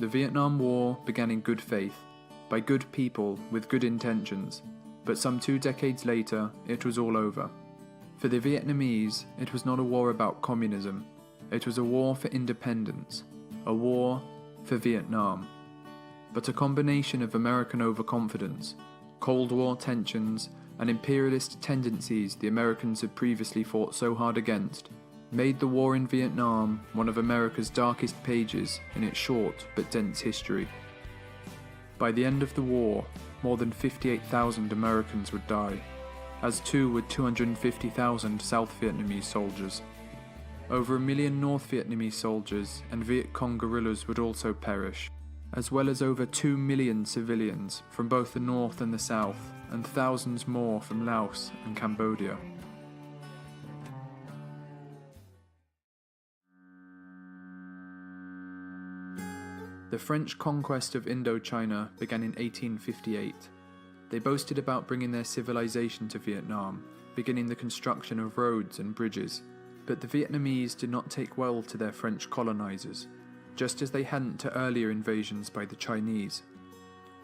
Vietnam War began in good faith, by good people with good intentions, but some 2 decades later, it was all over. For the Vietnamese, it was not a war about communism, it was a war for independence, a war for Vietnam. But a combination of American overconfidence, Cold War tensions, and imperialist tendencies the Americans had previously fought so hard against, made the war in Vietnam one of America's darkest pages in its short but dense history. By the end of the war, more than 58,000 Americans would die, as too would 250,000 South Vietnamese soldiers. Over 1 million North Vietnamese soldiers and Viet Cong guerrillas would also perish, as well as over 2 million civilians from both the North and the South, and thousands more from Laos and Cambodia. The French conquest of Indochina began in 1858. They boasted about bringing their civilization to Vietnam, beginning the construction of roads and bridges, but the Vietnamese did not take well to their French colonizers, just as they hadn't to earlier invasions by the Chinese.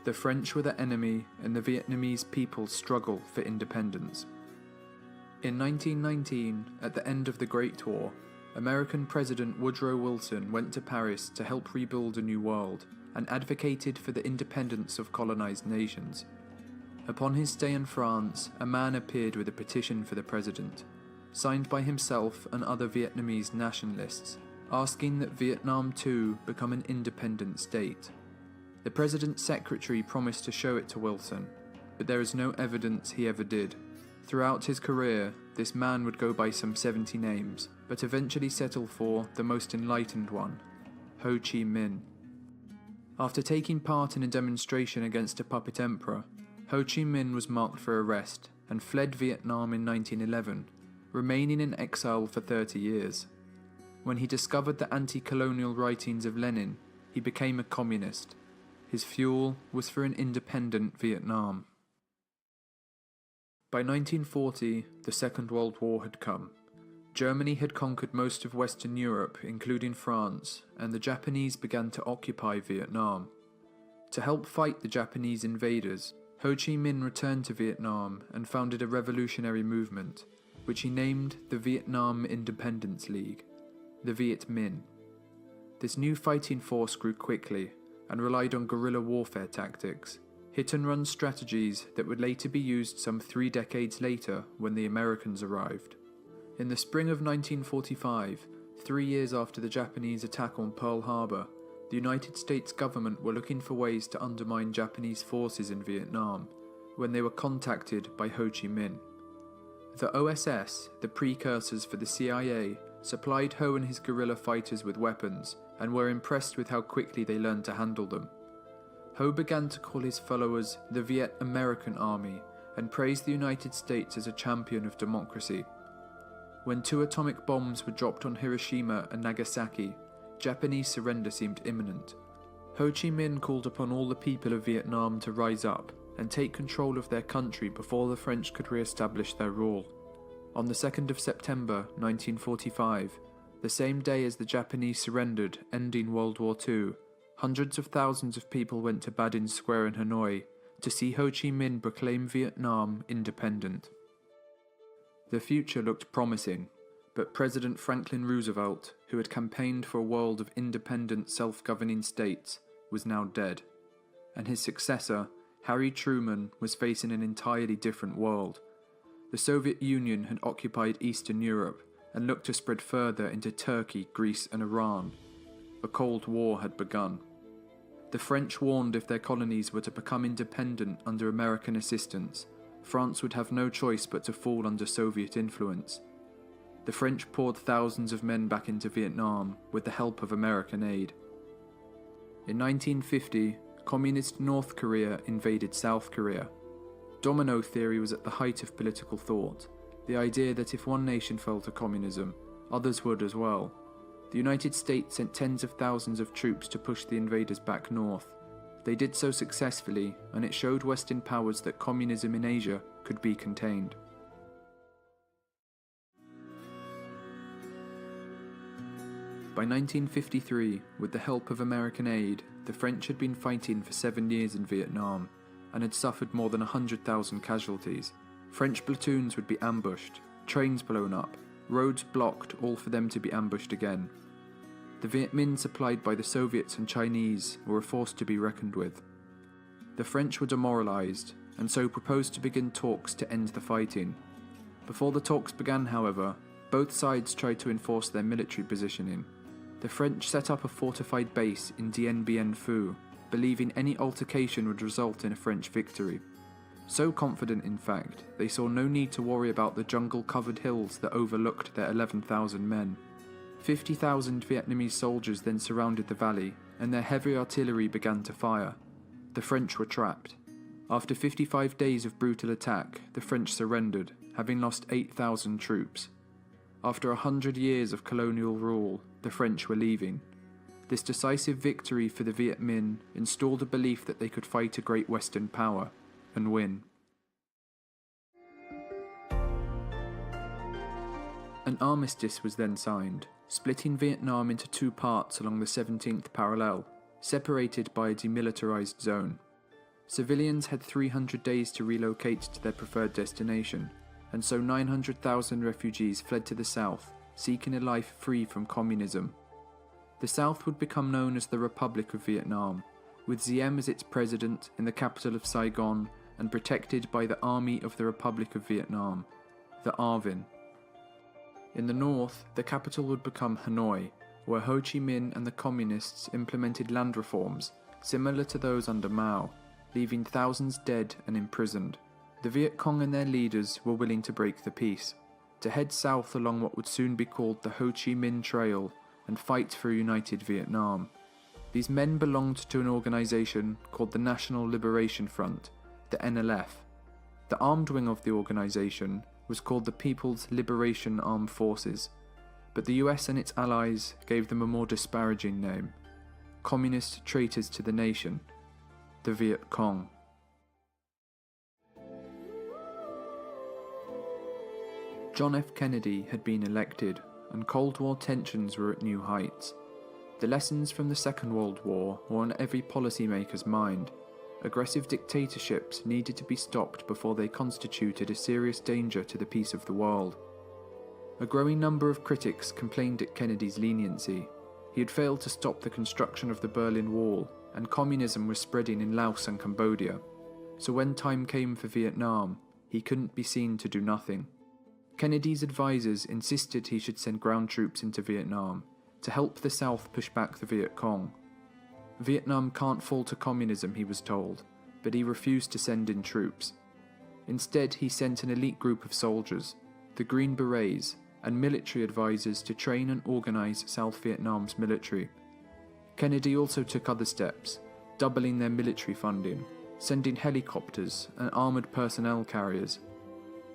The French were the enemy, and the Vietnamese people struggled for independence. In 1919, at the end of the Great War, American President Woodrow Wilson went to Paris to help rebuild a new world, and advocated for the independence of colonized nations. Upon his stay in France, a man appeared with a petition for the president, signed by himself and other Vietnamese nationalists, asking that Vietnam too become an independent state. The president's secretary promised to show it to Wilson, but there is no evidence he ever did. Throughout his career, this man would go by some 70 names, but eventually settle for the most enlightened one, Ho Chi Minh. After taking part in a demonstration against a puppet emperor, Ho Chi Minh was marked for arrest and fled Vietnam in 1911, remaining in exile for 30 years. When he discovered the anti-colonial writings of Lenin, he became a communist. His fuel was for an independent Vietnam. By 1940, the Second World War had come. Germany had conquered most of Western Europe, including France, and the Japanese began to occupy Vietnam. To help fight the Japanese invaders, Ho Chi Minh returned to Vietnam and founded a revolutionary movement, which he named the Vietnam Independence League, the Viet Minh. This new fighting force grew quickly and relied on guerrilla warfare tactics, hit-and-run strategies that would later be used some 3 decades later when the Americans arrived. In the spring of 1945, 3 years after the Japanese attack on Pearl Harbor, the United States government were looking for ways to undermine Japanese forces in Vietnam when they were contacted by Ho Chi Minh. The OSS, the precursors for the CIA, supplied Ho and his guerrilla fighters with weapons and were impressed with how quickly they learned to handle them. Ho began to call his followers the Viet American Army and praised the United States as a champion of democracy. When 2 atomic bombs were dropped on Hiroshima and Nagasaki, Japanese surrender seemed imminent. Ho Chi Minh called upon all the people of Vietnam to rise up and take control of their country before the French could re-establish their rule. On the 2nd of September 1945, the same day as the Japanese surrendered, ending World War II, hundreds of thousands of people went to Ba Dinh Square in Hanoi to see Ho Chi Minh proclaim Vietnam independent. The future looked promising, but President Franklin Roosevelt, who had campaigned for a world of independent self-governing states, was now dead, and his successor, Harry Truman, was facing an entirely different world. The Soviet Union had occupied Eastern Europe and looked to spread further into Turkey, Greece and Iran. A Cold War had begun. The French warned if their colonies were to become independent under American assistance, France would have no choice but to fall under Soviet influence. The French poured thousands of men back into Vietnam with the help of American aid. In 1950, Communist North Korea invaded South Korea. Domino theory was at the height of political thought, the idea that if one nation fell to communism, others would as well. The United States sent tens of thousands of troops to push the invaders back north. They did so successfully, and it showed Western powers that communism in Asia could be contained. By 1953, with the help of American aid, the French had been fighting for 7 years in Vietnam and had suffered more than 100,000 casualties. French platoons would be ambushed, trains blown up, roads blocked, all for them to be ambushed again. The Viet Minh supplied by the Soviets and Chinese were a force to be reckoned with. The French were demoralised, and so proposed to begin talks to end the fighting. Before the talks began, however, both sides tried to enforce their military positioning. The French set up a fortified base in Dien Bien Phu, believing any altercation would result in a French victory. So confident, in fact, they saw no need to worry about the jungle-covered hills that overlooked their 11,000 men. 50,000 Vietnamese soldiers then surrounded the valley, and their heavy artillery began to fire. The French were trapped. After 55 days of brutal attack, the French surrendered, having lost 8,000 troops. After 100 years of colonial rule, the French were leaving. This decisive victory for the Viet Minh installed a belief that they could fight a great Western power and win. An armistice was then signed, splitting Vietnam into two parts along the 17th parallel, separated by a demilitarized zone. Civilians had 300 days to relocate to their preferred destination, and so 900,000 refugees fled to the south, seeking a life free from communism. The south would become known as the Republic of Vietnam, with Diem as its president in the capital of Saigon and protected by the Army of the Republic of Vietnam, the ARVN. In the north, the capital would become Hanoi, where Ho Chi Minh and the Communists implemented land reforms similar to those under Mao, leaving thousands dead and imprisoned. The Viet Cong and their leaders were willing to break the peace, to head south along what would soon be called the Ho Chi Minh Trail and fight for a united Vietnam. These men belonged to an organization called the National Liberation Front, the NLF. The armed wing of the organization was called the People's Liberation Armed Forces, but the US and its allies gave them a more disparaging name: Communist Traitors to the Nation, the Viet Cong. John F. Kennedy had been elected, and Cold War tensions were at new heights. The lessons from the Second World War were on every policymaker's mind. Aggressive dictatorships needed to be stopped before they constituted a serious danger to the peace of the world. A growing number of critics complained at Kennedy's leniency. He had failed to stop the construction of the Berlin Wall, and communism was spreading in Laos and Cambodia. So when time came for Vietnam, he couldn't be seen to do nothing. Kennedy's advisors insisted he should send ground troops into Vietnam to help the South push back the Viet Cong. Vietnam can't fall to communism, he was told, but he refused to send in troops. Instead, he sent an elite group of soldiers, the Green Berets, and military advisors to train and organize South Vietnam's military. Kennedy also took other steps, doubling their military funding, sending helicopters and armoured personnel carriers.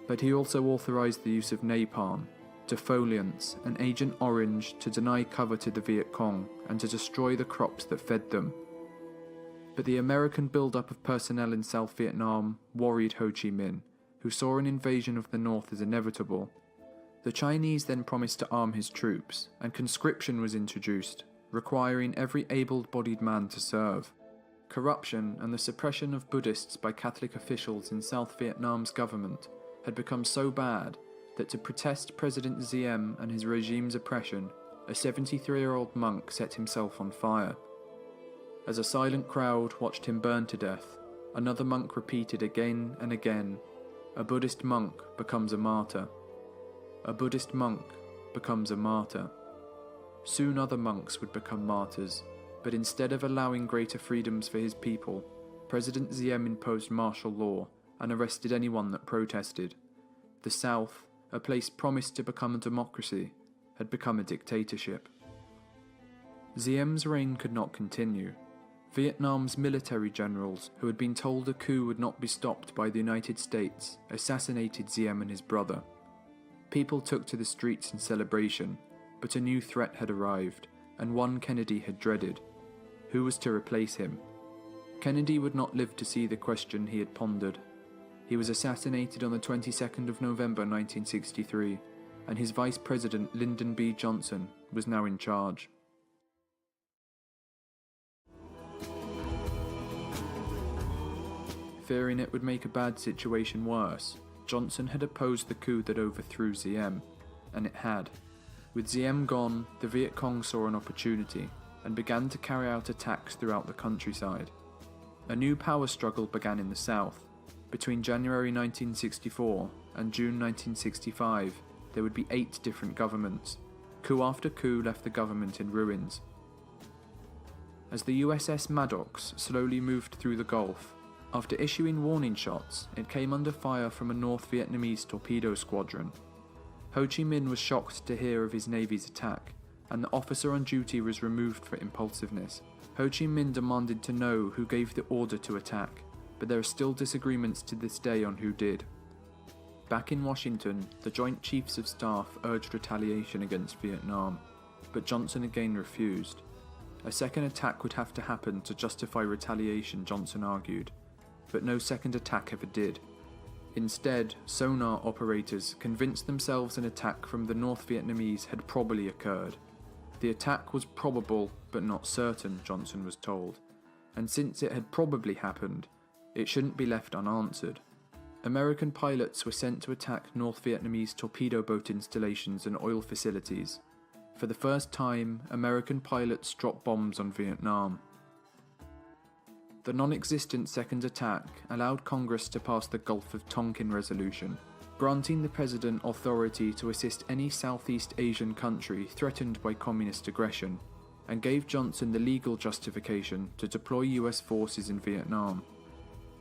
But he also authorized the use of napalm, defoliants, and Agent Orange to deny cover to the Viet Cong and to destroy the crops that fed them. But the American build-up of personnel in South Vietnam worried Ho Chi Minh, who saw an invasion of the North as inevitable. The Chinese then promised to arm his troops, and conscription was introduced, requiring every able-bodied man to serve. Corruption and the suppression of Buddhists by Catholic officials in South Vietnam's government had become so bad that to protest President Diem and his regime's oppression, a 73-year-old monk set himself on fire. As a silent crowd watched him burn to death, another monk repeated again and again, "A Buddhist monk becomes a martyr. A Buddhist monk becomes a martyr." Soon other monks would become martyrs, but instead of allowing greater freedoms for his people, President Diem imposed martial law and arrested anyone that protested. The South, a place promised to become a democracy, had become a dictatorship. Diem's reign could not continue. Vietnam's military generals, who had been told a coup would not be stopped by the United States, assassinated Diem and his brother. People took to the streets in celebration, but a new threat had arrived, and one Kennedy had dreaded. Who was to replace him? Kennedy would not live to see the question he had pondered. He was assassinated on the 22nd of November 1963, and his Vice President Lyndon B. Johnson was now in charge. fearing it would make a bad situation worse, Johnson had opposed the coup that overthrew Diem, and it had. With Diem gone, the Viet Cong saw an opportunity and began to carry out attacks throughout the countryside. A new power struggle began in the south. Between January 1964 and June 1965, there would be 8 different governments. Coup after coup left the government in ruins. As the USS Maddox slowly moved through the Gulf, after issuing warning shots, it came under fire from a North Vietnamese torpedo squadron. Ho Chi Minh was shocked to hear of his Navy's attack, and the officer on duty was removed for impulsiveness. Ho Chi Minh demanded to know who gave the order to attack, but there are still disagreements to this day on who did. Back in Washington, the Joint Chiefs of Staff urged retaliation against Vietnam, but Johnson again refused. A second attack would have to happen to justify retaliation, Johnson argued, but no second attack ever did. Instead, sonar operators convinced themselves an attack from the North Vietnamese had probably occurred. The attack was probable but not certain, Johnson was told, and since it had probably happened, it shouldn't be left unanswered. American pilots were sent to attack North Vietnamese torpedo boat installations and oil facilities. For the first time, American pilots dropped bombs on Vietnam. The non-existent second attack allowed Congress to pass the Gulf of Tonkin Resolution, granting the President authority to assist any Southeast Asian country threatened by communist aggression, and gave Johnson the legal justification to deploy US forces in Vietnam.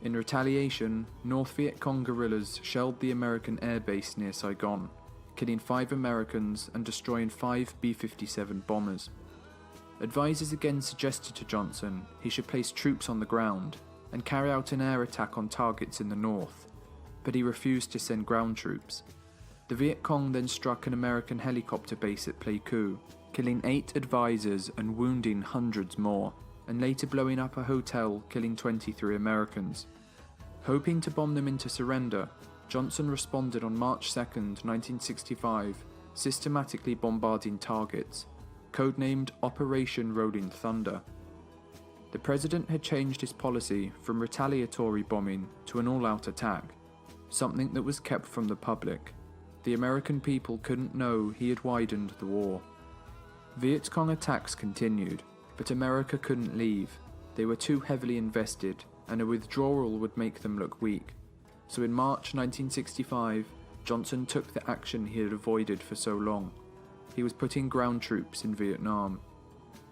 In retaliation, North Viet Cong guerrillas shelled the American air base near Saigon, killing 5 Americans and destroying 5 B-57 bombers. Advisors again suggested to Johnson he should place troops on the ground and carry out an air attack on targets in the north, but he refused to send ground troops. The Viet Cong then struck an American helicopter base at Pleiku, killing 8 advisors and wounding hundreds more, and later blowing up a hotel, killing 23 Americans. Hoping to bomb them into surrender, Johnson responded on March 2, 1965, systematically bombarding targets, codenamed Operation Rolling Thunder. The president had changed his policy from retaliatory bombing to an all-out attack, something that was kept from the public. The American people couldn't know he had widened the war. Viet Cong attacks continued, but America couldn't leave. They were too heavily invested, and a withdrawal would make them look weak. So in March 1965, Johnson took the action he had avoided for so long. He was putting ground troops in Vietnam.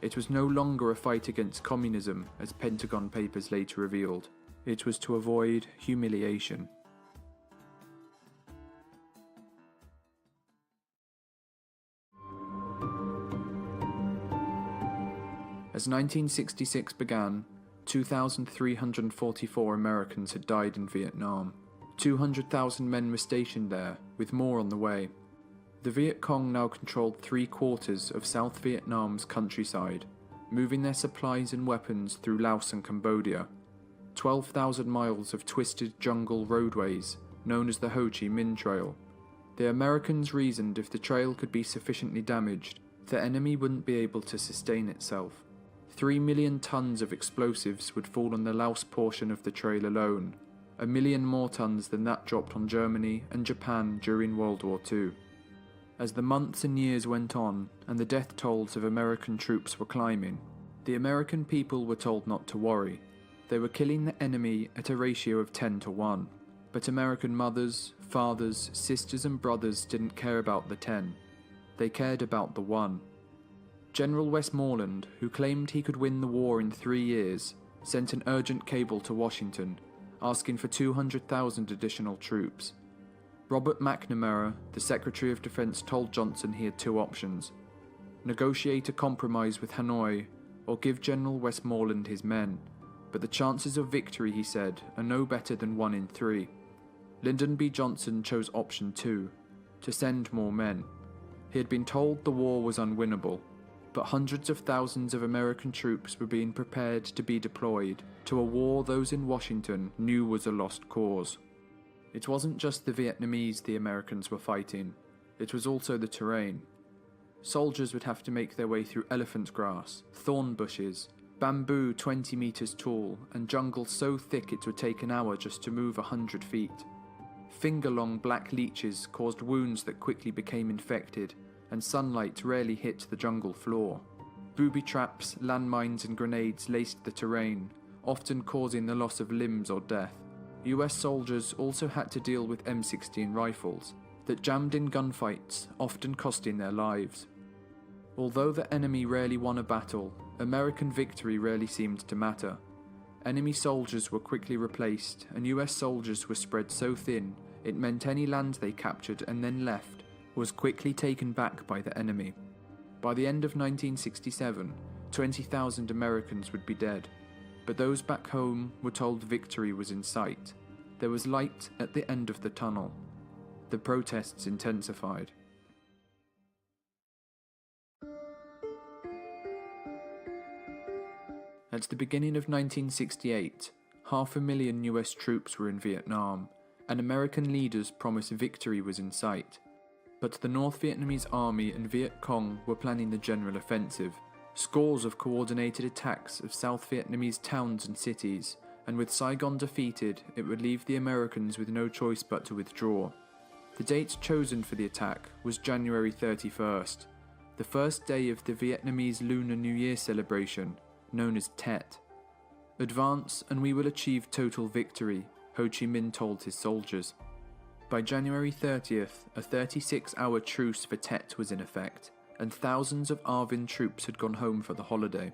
It was no longer a fight against communism, as Pentagon papers later revealed. It was to avoid humiliation. As 1966 began, 2,344 Americans had died in Vietnam. 200,000 men were stationed there, with more on the way. The Viet Cong now controlled 3/4 of South Vietnam's countryside, moving their supplies and weapons through Laos and Cambodia. 12,000 miles of twisted jungle roadways, known as the Ho Chi Minh Trail. The Americans reasoned if the trail could be sufficiently damaged, the enemy wouldn't be able to sustain itself. 3 million tons of explosives would fall on the Laos portion of the trail alone, 1 million more tons than that dropped on Germany and Japan during World War II. As the months and years went on, and the death tolls of American troops were climbing, the American people were told not to worry. They were killing the enemy at a ratio of 10 to 1, but American mothers, fathers, sisters and brothers didn't care about the 10. They cared about the 1. General Westmoreland, who claimed he could win the war in 3 years, sent an urgent cable to Washington, asking for 200,000 additional troops. Robert McNamara, the Secretary of Defense, told Johnson he had 2 options: negotiate a compromise with Hanoi, or give General Westmoreland his men, but the chances of victory, he said, are no better than 1 in 3. Lyndon B. Johnson chose option 2, to send more men. He had been told the war was unwinnable, but hundreds of thousands of American troops were being prepared to be deployed to a war those in Washington knew was a lost cause. It wasn't just the Vietnamese the Americans were fighting, it was also the terrain. Soldiers would have to make their way through elephant grass, thorn bushes, bamboo 20 meters tall and jungle so thick it would take an hour just to move 100 feet. Finger-long black leeches caused wounds that quickly became infected, and sunlight rarely hit the jungle floor. Booby traps, landmines and grenades laced the terrain, often causing the loss of limbs or death. US soldiers also had to deal with M16 rifles that jammed in gunfights, often costing their lives. Although the enemy rarely won a battle, American victory rarely seemed to matter. Enemy soldiers were quickly replaced, and US soldiers were spread so thin it meant any land they captured and then left was quickly taken back by the enemy. By the end of 1967, 20,000 Americans would be dead, but those back home were told victory was in sight. There was light at the end of the tunnel. The protests intensified. At the beginning of 1968, 500,000 US troops were in Vietnam, and American leaders promised victory was in sight. But the North Vietnamese Army and Viet Cong were planning the general offensive. Scores of coordinated attacks of South Vietnamese towns and cities, and with Saigon defeated, it would leave the Americans with no choice but to withdraw. The date chosen for the attack was January 31st, the first day of the Vietnamese Lunar New Year celebration, known as Tet. Advance and we will achieve total victory, Ho Chi Minh told his soldiers. By January 30th, a 36-hour truce for Tet was in effect, and thousands of ARVN troops had gone home for the holiday.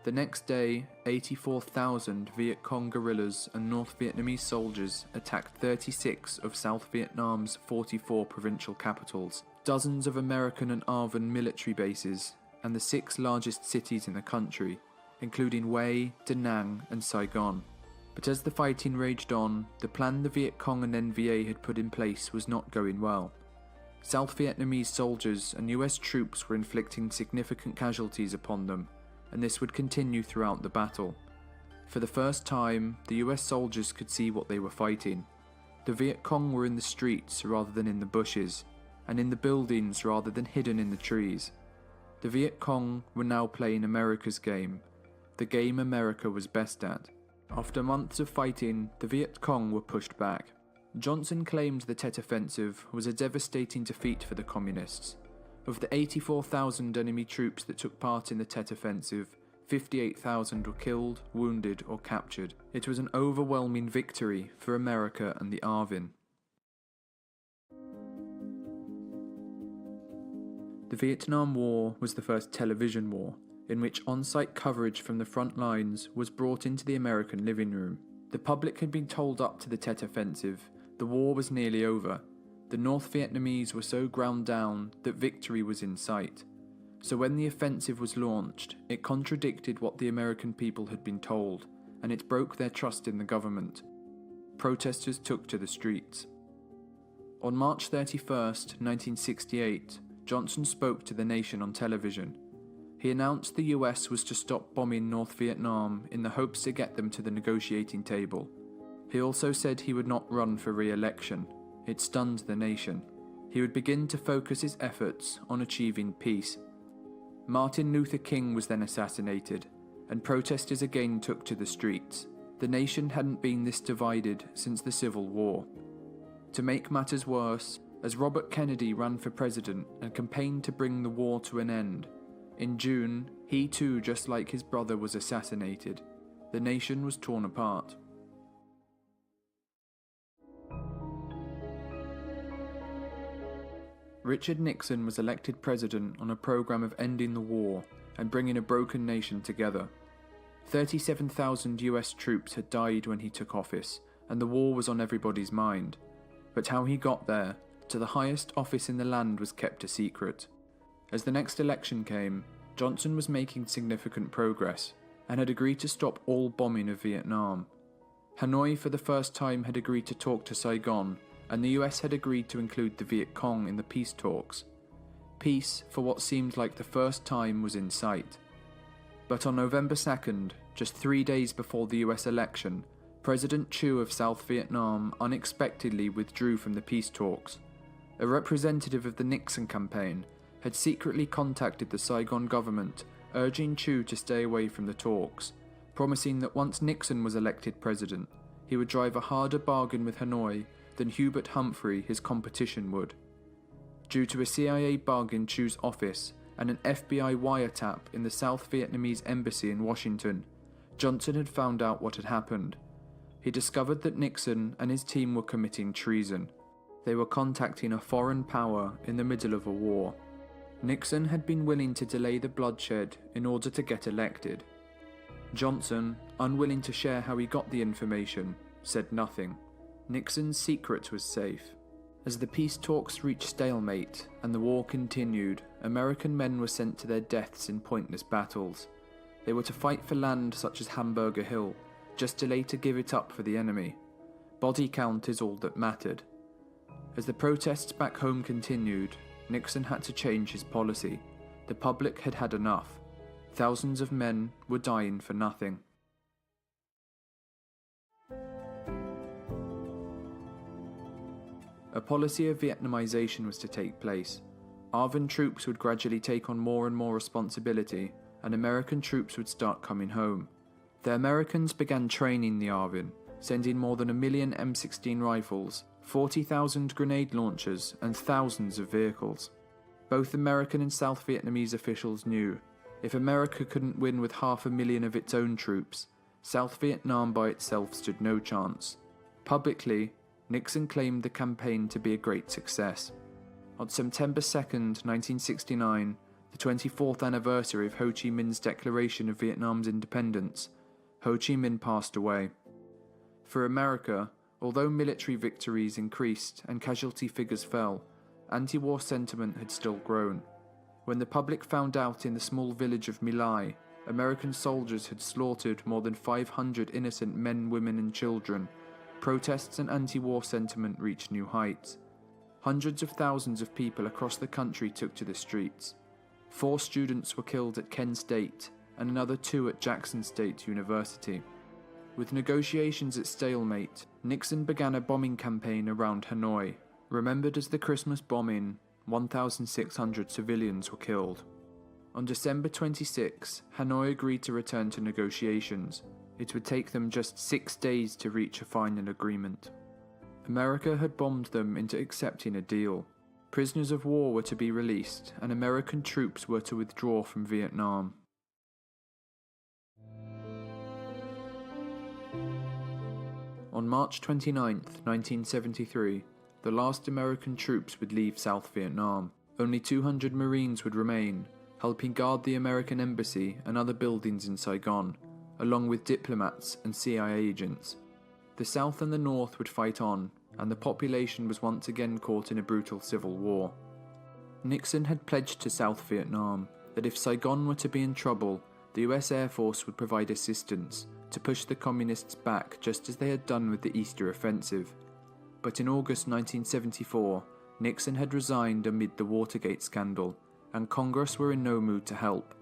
The next day, 84,000 Viet Cong guerrillas and North Vietnamese soldiers attacked 36 of South Vietnam's 44 provincial capitals, dozens of American and ARVN military bases, and the 6 largest cities in the country, including Hue, Da Nang and Saigon. But as the fighting raged on, the plan the Viet Cong and NVA had put in place was not going well. South Vietnamese soldiers and US troops were inflicting significant casualties upon them, and this would continue throughout the battle. For the first time, the US soldiers could see what they were fighting. The Viet Cong were in the streets rather than in the bushes, and in the buildings rather than hidden in the trees. The Viet Cong were now playing America's game, the game America was best at. After months of fighting, the Viet Cong were pushed back. Johnson claimed the Tet Offensive was a devastating defeat for the Communists. Of the 84,000 enemy troops that took part in the Tet Offensive, 58,000 were killed, wounded or captured. It was an overwhelming victory for America and the ARVN. The Vietnam War was the first television war, in which on-site coverage from the front lines was brought into the American living room. The public had been told up to the Tet Offensive the war was nearly over. The North Vietnamese were so ground down that victory was in sight. So when the offensive was launched, it contradicted what the American people had been told, and it broke their trust in the government. Protesters took to the streets. On March 31st, 1968, Johnson spoke to the nation on television. He announced the US was to stop bombing North Vietnam in the hopes to get them to the negotiating table. He also said he would not run for re-election. It stunned the nation. He would begin to focus his efforts on achieving peace. Martin Luther King was then assassinated, and protesters again took to the streets. The nation hadn't been this divided since the Civil War. To make matters worse, as Robert Kennedy ran for president and campaigned to bring the war to an end, in June, he too, just like his brother, was assassinated. The nation was torn apart. Richard Nixon was elected president on a program of ending the war and bringing a broken nation together. 37,000 US troops had died when he took office, and the war was on everybody's mind. But how he got there, to the highest office in the land, was kept a secret. As the next election came, Johnson was making significant progress and had agreed to stop all bombing of Vietnam. Hanoi for the first time had agreed to talk to Saigon, and the US had agreed to include the Viet Cong in the peace talks. Peace, for what seemed like the first time, was in sight. But on November 2nd, just 3 days before the US election, President Thieu of South Vietnam unexpectedly withdrew from the peace talks. A representative of the Nixon campaign had secretly contacted the Saigon government urging Chu to stay away from the talks, promising that once Nixon was elected president, he would drive a harder bargain with Hanoi than Hubert Humphrey, his competition, would. Due to a CIA bug in Chu's office and an FBI wiretap in the South Vietnamese embassy in Washington, Johnson had found out what had happened. He discovered that Nixon and his team were committing treason. They were contacting a foreign power in the middle of a war. Nixon had been willing to delay the bloodshed in order to get elected. Johnson, unwilling to share how he got the information, said nothing. Nixon's secret was safe. As the peace talks reached stalemate and the war continued, American men were sent to their deaths in pointless battles. They were to fight for land such as Hamburger Hill, just to later give it up for the enemy. Body count is all that mattered. As the protests back home continued, Nixon had to change his policy. The public had had enough. Thousands of men were dying for nothing. A policy of Vietnamization was to take place. ARVN troops would gradually take on more and more responsibility, and American troops would start coming home. The Americans began training the ARVN, sending more than 1 million M16 rifles, 40,000 grenade launchers, and thousands of vehicles. Both American and South Vietnamese officials knew, if America couldn't win with 500,000 of its own troops, South Vietnam by itself stood no chance. Publicly, Nixon claimed the campaign to be a great success. On September 2, 1969, the 24th anniversary of Ho Chi Minh's declaration of Vietnam's independence, Ho Chi Minh passed away. For America, although military victories increased and casualty figures fell, anti-war sentiment had still grown. When the public found out in the small village of My Lai, American soldiers had slaughtered more than 500 innocent men, women and children, protests and anti-war sentiment reached new heights. Hundreds of thousands of people across the country took to the streets. 4 students were killed at Kent State and another 2 at Jackson State University. With negotiations at stalemate, Nixon began a bombing campaign around Hanoi. Remembered as the Christmas bombing, 1,600 civilians were killed. On December 26, Hanoi agreed to return to negotiations. It would take them just 6 days to reach a final agreement. America had bombed them into accepting a deal. Prisoners of war were to be released, and American troops were to withdraw from Vietnam. On March 29, 1973, the last American troops would leave South Vietnam. Only 200 Marines would remain, helping guard the American embassy and other buildings in Saigon, along with diplomats and CIA agents. The South and the North would fight on, and the population was once again caught in a brutal civil war. Nixon had pledged to South Vietnam that if Saigon were to be in trouble, the US Air Force would provide assistance to push the communists back just as they had done with the Easter Offensive. But in August 1974, Nixon had resigned amid the Watergate scandal, and Congress were in no mood to help.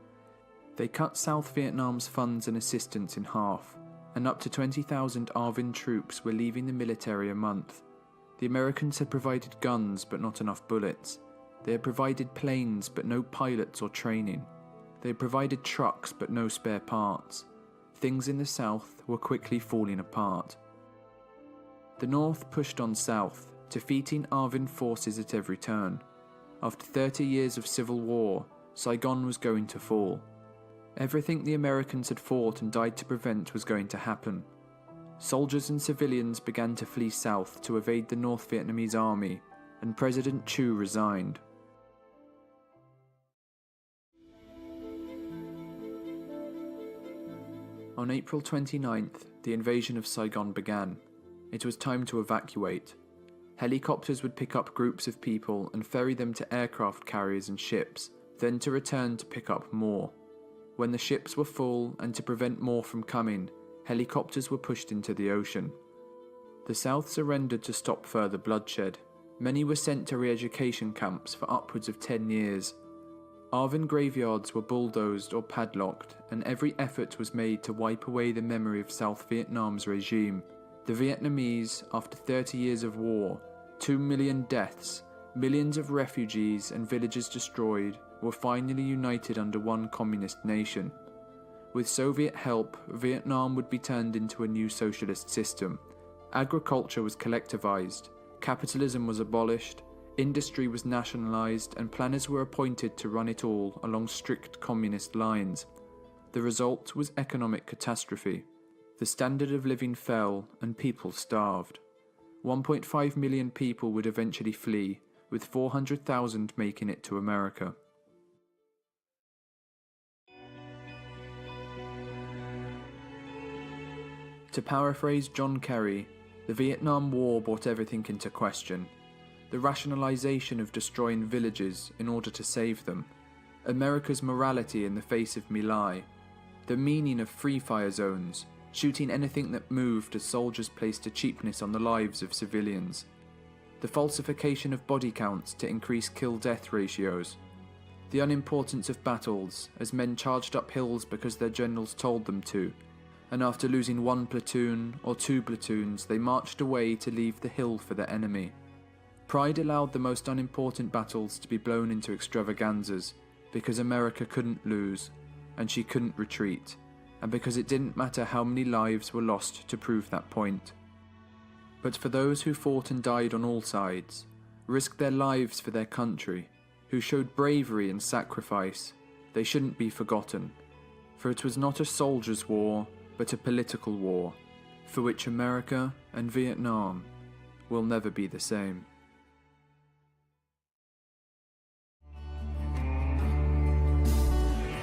They cut South Vietnam's funds and assistance in half, and up to 20,000 ARVN troops were leaving the military a month. The Americans had provided guns but not enough bullets. They had provided planes but no pilots or training. They had provided trucks but no spare parts. Things in the South were quickly falling apart. The North pushed on south, defeating ARVN forces at every turn. After 30 years of civil war, Saigon was going to fall. Everything the Americans had fought and died to prevent was going to happen. Soldiers and civilians began to flee south to evade the North Vietnamese army, and President Chu resigned. On April 29th, the invasion of Saigon began. It was time to evacuate. Helicopters would pick up groups of people and ferry them to aircraft carriers and ships, then to return to pick up more. When the ships were full, and to prevent more from coming, helicopters were pushed into the ocean. The South surrendered to stop further bloodshed. Many were sent to re-education camps for upwards of 10 years. ARVN graveyards were bulldozed or padlocked, and every effort was made to wipe away the memory of South Vietnam's regime. The Vietnamese, after 30 years of war, 2 million deaths, millions of refugees and villages destroyed, were finally united under one communist nation. With Soviet help, Vietnam would be turned into a new socialist system. Agriculture was collectivized, capitalism was abolished, industry was nationalized, and planners were appointed to run it all along strict communist lines. The result was economic catastrophe. The standard of living fell and people starved. 1.5 million people would eventually flee, with 400,000 making it to America. To paraphrase John Kerry, the Vietnam War brought everything into question. The rationalization of destroying villages in order to save them, America's morality in the face of My Lai, the meaning of free fire zones, shooting anything that moved as soldiers placed a cheapness on the lives of civilians, the falsification of body counts to increase kill-death ratios, the unimportance of battles as men charged up hills because their generals told them to, and after losing one platoon or two platoons they marched away to leave the hill for the enemy. Pride allowed the most unimportant battles to be blown into extravaganzas because America couldn't lose and she couldn't retreat, and because it didn't matter how many lives were lost to prove that point. But for those who fought and died on all sides, risked their lives for their country, who showed bravery and sacrifice, they shouldn't be forgotten, for it was not a soldier's war, but a political war, for which America and Vietnam will never be the same.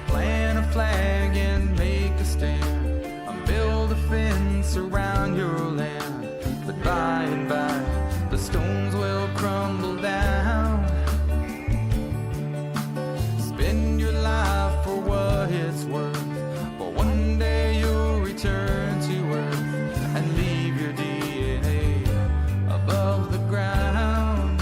Plant a flag and make a stand, and build a fence around your land, but by and by the stones will crumble down. Spend your life for what it's worth, but one day you'll return to earth and leave your DNA above the ground.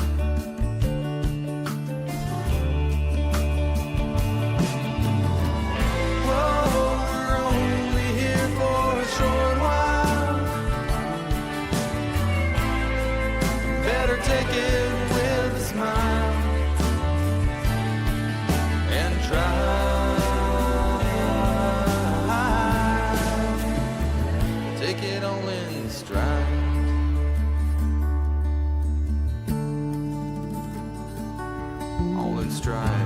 Whoa, we're only here for a short while. Better take it with a smile and try. Take it all in stride. All in stride.